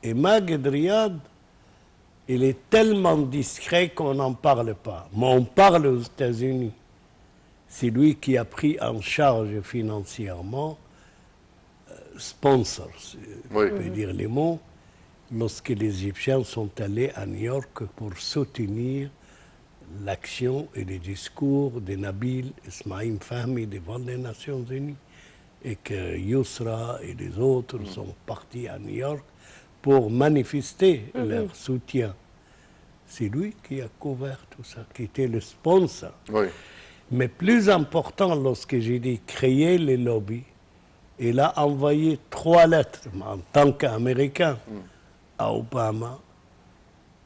Et Maged Riyad, il est tellement discret qu'on n'en parle pas. Mais on parle aux États-Unis. C'est lui qui a pris en charge financièrement, sponsor, Oui. je peux dire les mots, lorsque les Égyptiens sont allés à New York pour soutenir l'action et les discours de Nabil Ismail Fahmy devant les Nations Unies. Et que Yousra et les autres sont partis à New York pour manifester leur soutien. C'est lui qui a couvert tout ça, qui était le sponsor. Oui. Mais plus important, lorsque j'ai dit créer les lobbies, il a envoyé 3 lettres en tant qu'Américain à Obama,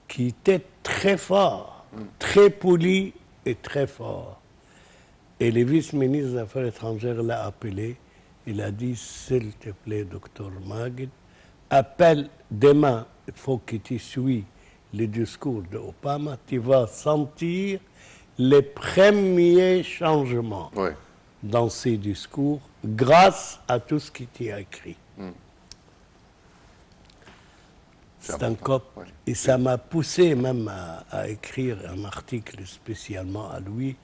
qui était très fort, très poli et très fort. Et le vice-ministre des Affaires étrangères l'a appelé. Il a dit, s'il te plaît, docteur Maged, appelle demain, il faut que tu suives le discours d'Obama, tu vas sentir les premiers changements dans ces discours grâce à tout ce qui t'y a écrit. C'est un cop. Et ça m'a poussé même à écrire un article spécialement à lui,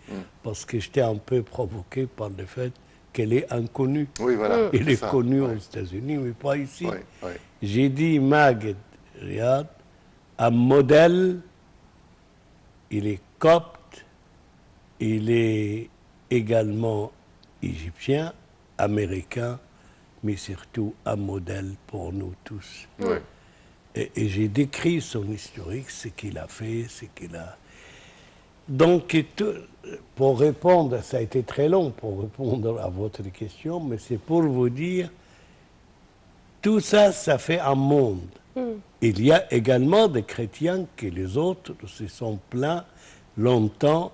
parce que j'étais un peu provoqué par le fait qu'elle est inconnue. Oui, voilà. Il est connu aux États-Unis, mais pas ici. Oui. J'ai dit Maged Riyad, un modèle, il est copte, il est également égyptien, américain, mais surtout un modèle pour nous tous. Oui. Et j'ai décrit son historique, ce qu'il a fait, ce qu'il a... Donc, pour répondre, ça a été très long pour répondre à votre question, mais c'est pour vous dire, tout ça, ça fait un monde. Il y a également des chrétiens que les autres se sont plaints longtemps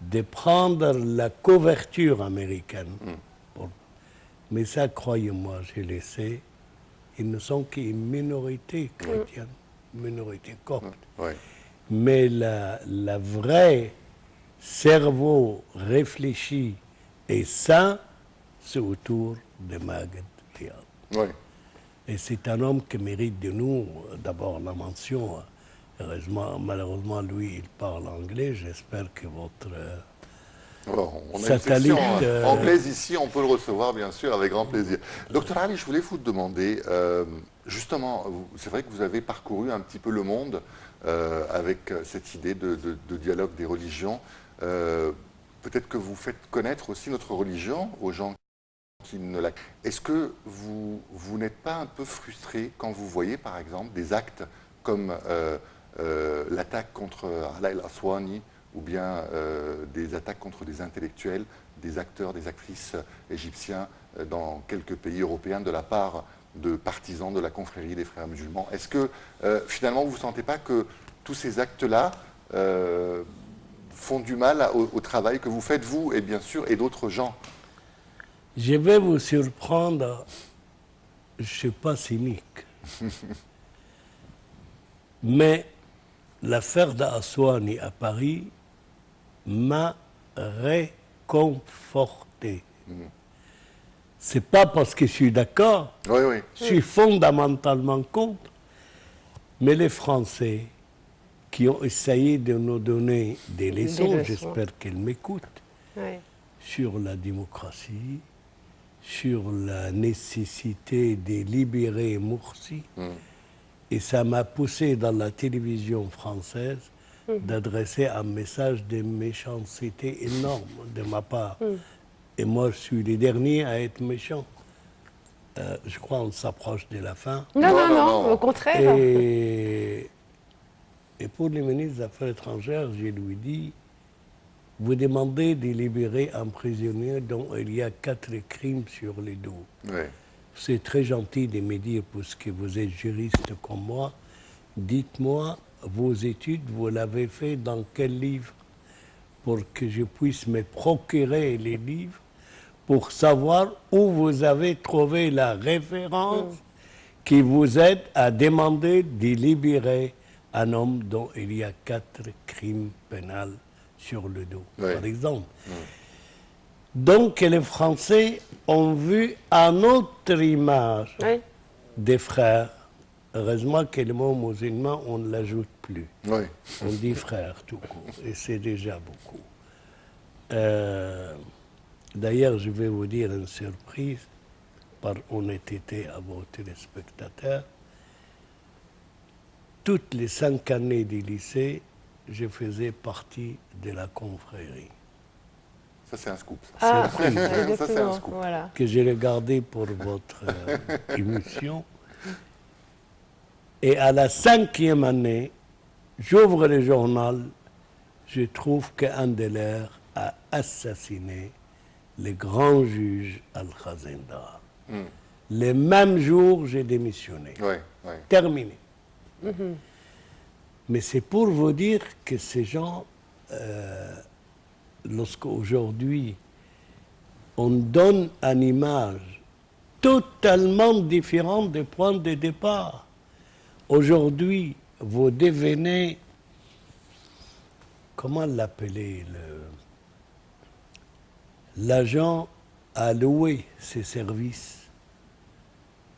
de prendre la couverture américaine. Mais ça, croyez-moi, je le sais, ils ne sont qu'une minorité chrétienne, minorité copte. Mais la vraie cerveau réfléchi et sain, c'est autour de Maged Riyad. Et c'est un homme qui mérite de nous, d'abord, la mention. Heureusement, malheureusement, lui, il parle anglais. J'espère que votre on a satellite... une section anglaise ici, on peut le recevoir, bien sûr, avec grand plaisir. Docteur Ali, je voulais vous demander, justement, c'est vrai que vous avez parcouru un petit peu le monde avec cette idée de dialogue des religions. Peut-être que vous faites connaître aussi notre religion aux gens qui ne la... Est-ce que vous n'êtes pas un peu frustré quand vous voyez, par exemple, des actes comme l'attaque contre Ala el-Aswani ou bien des attaques contre des intellectuels, des acteurs, des actrices égyptiens dans quelques pays européens de la part de partisans de la confrérie des frères musulmans? Est-ce que finalement vous ne sentez pas que tous ces actes-là font du mal au travail que vous faites, vous et bien sûr, et d'autres gens? Je vais vous surprendre, je ne suis pas cynique. Mais l'affaire d'Aswani à Paris m'a réconforté. C'est pas parce que je suis d'accord, je suis fondamentalement contre. Mais les Français qui ont essayé de nous donner des leçons, j'espère qu'ils m'écoutent, sur la démocratie, sur la nécessité de libérer Morsi. Et ça m'a poussé dans la télévision française d'adresser un message de méchanceté énorme de ma part. Et moi, je suis le dernier à être méchant. Je crois qu'on s'approche de la fin. Non, au contraire. Et pour le ministre des Affaires étrangères, je lui dis, vous demandez de libérer un prisonnier dont il y a 4 crimes sur le dos. C'est très gentil de me dire, puisque vous êtes juriste comme moi, dites-moi, vos études, vous l'avez fait dans quel livre? Pour que je puisse me procurer les livres, pour savoir où vous avez trouvé la référence qui vous aide à demander de libérer un homme dont il y a 4 crimes pénals sur le dos, par exemple. Donc les Français ont vu une autre image des frères heureusement que le mot musulman, on ne l'ajoute plus. Oui. On dit frère tout court, et c'est déjà beaucoup. D'ailleurs, je vais vous dire une surprise, par honnêteté à vos téléspectateurs. Toutes les 5 années du lycée, je faisais partie de la confrérie. Ça, c'est un scoop. Ah, Surprise. Ça, c'est un scoop. Voilà. Que j'ai regardé pour votre émission. Et à la 5e année, j'ouvre le journal, je trouve qu'un de leurs a assassiné le grand juge Al-Khazindar. Le même jour, j'ai démissionné. Oui, oui. Terminé. Mais c'est pour vous dire que ces gens, lorsqu'aujourd'hui, on donne une image totalement différente des points de départ. Aujourd'hui, vous devenez, comment l'appeler, l'agent a loué ses services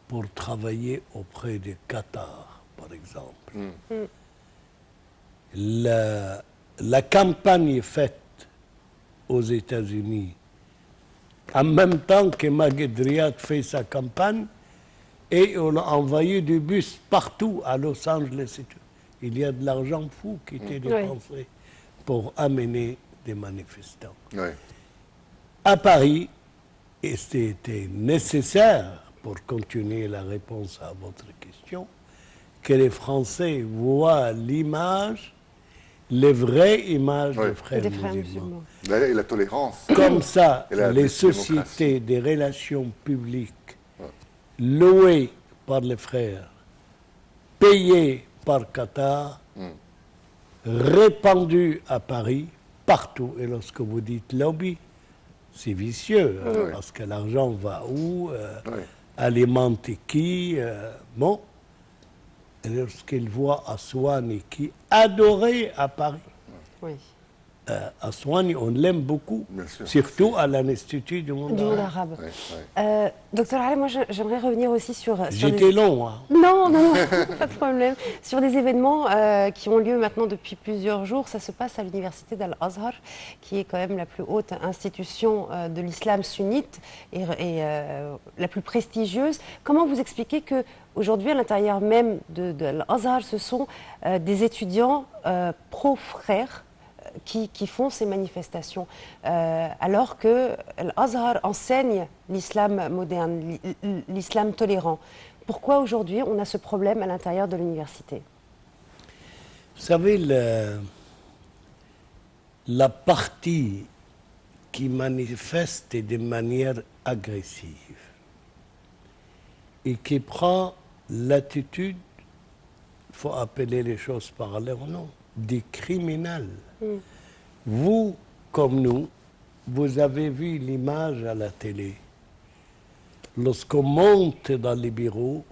pour travailler auprès de Qatar, par exemple. La campagne faite aux États-Unis, en même temps que Maged Riyad fait sa campagne, et on a envoyé du bus partout à Los Angeles. Il y a de l'argent fou qui était dépensé pour amener des manifestants. Oui. À Paris, et c'était nécessaire pour continuer la réponse à votre question, que les Français voient l'image, les vraies images des frères musulmans. Et la tolérance. Comme ça, Et la les démocratie. sociétés des relations publiques louées par les frères, payées par Qatar, répandues à Paris, partout. Et lorsque vous dites lobby, c'est vicieux, hein, parce que l'argent va où, alimente qui, bon. Et lorsqu'ils voient Aswani, qui adorait à Paris, Oui. Aswani, on l'aime beaucoup, Bien sûr. surtout à l'Institut du monde Du monde arabe. arabe. Oui, oui. Docteur Ali, moi j'aimerais revenir aussi sur J'étais long, hein. Non, non, pas de problème. Sur des événements qui ont lieu maintenant depuis plusieurs jours, ça se passe à l'université d'Al-Azhar, qui est quand même la plus haute institution de l'islam sunnite et la plus prestigieuse. Comment vous expliquez que aujourd'hui, à l'intérieur même de l'Azhar, ce sont des étudiants pro-frères qui font ces manifestations, alors que l'Azhar enseigne l'islam moderne, l'islam tolérant. Pourquoi aujourd'hui on a ce problème à l'intérieur de l'université? Vous savez, la partie qui manifeste de manière agressive et qui prend l'attitude, il faut appeler les choses par leur nom, des criminels. Vous, comme nous, vous avez vu l'image à la télé. Lorsqu'on monte dans les bureaux,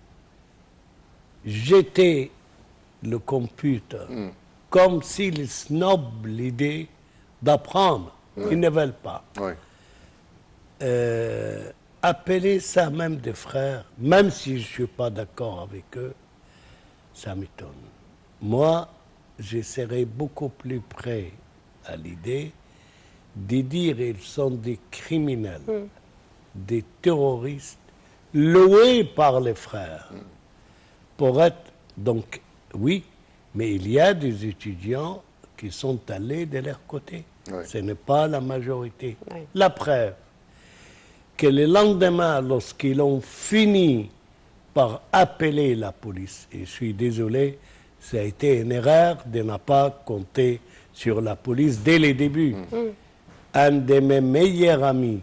jeter le computer comme s'ils snobent l'idée d'apprendre. Ils ne veulent pas. Oui. Appeler ça même des frères, même si je ne suis pas d'accord avec eux, ça m'étonne. Moi, je serais beaucoup plus près à l'idée de dire qu'ils sont des criminels, des terroristes, loués par les frères, pour être... Donc, oui, mais il y a des étudiants qui sont allés de leur côté. Oui. Ce n'est pas la majorité. Oui. La preuve, que le lendemain, lorsqu'ils ont fini par appeler la police, et je suis désolé, ça a été une erreur de ne pas compter sur la police dès le début. Un de mes meilleurs amis,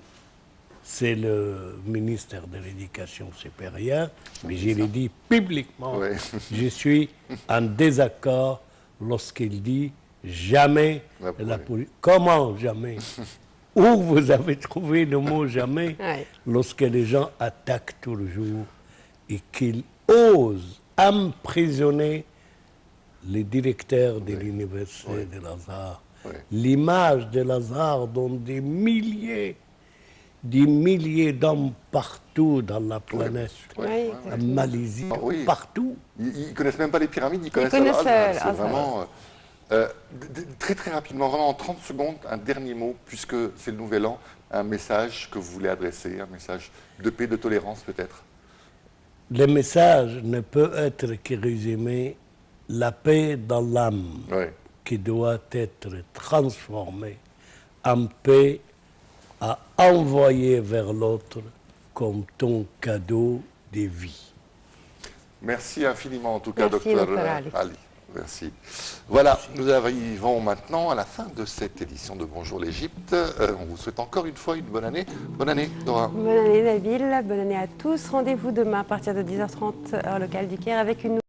c'est le ministère de l'Éducation supérieure, mais je l'ai dit publiquement, Oui. je suis en désaccord lorsqu'il dit jamais la police. Comment jamais? Où vous avez trouvé le mot jamais lorsque les gens attaquent tout le jour et qu'ils osent emprisonner les directeurs de l'université de Lazare. L'image de Lazare dont des milliers des milliers d'hommes partout dans la planète, Oui, en Malaisie, Ah oui. partout. Ils ne connaissent même pas les pyramides, ils connaissent connaissent Al-Azhar. Al-Azhar. C'est vraiment... très très rapidement, vraiment en 30 secondes, un dernier mot, puisque c'est le nouvel an, un message que vous voulez adresser, un message de paix, de tolérance peut-être. Le message ne peut être que résumé la paix dans l'âme Oui. qui doit être transformée en paix à envoyer vers l'autre comme ton cadeau de vie. Merci infiniment en tout cas, Merci, docteur docteur Ali. Ali. Merci. Voilà, nous arrivons maintenant à la fin de cette édition de Bonjour l'Égypte. On vous souhaite encore une fois une bonne année. Bonne année, Dora. Bonne année Nabil, bonne année à tous. Rendez-vous demain à partir de 10h30 heure locale du Caire avec une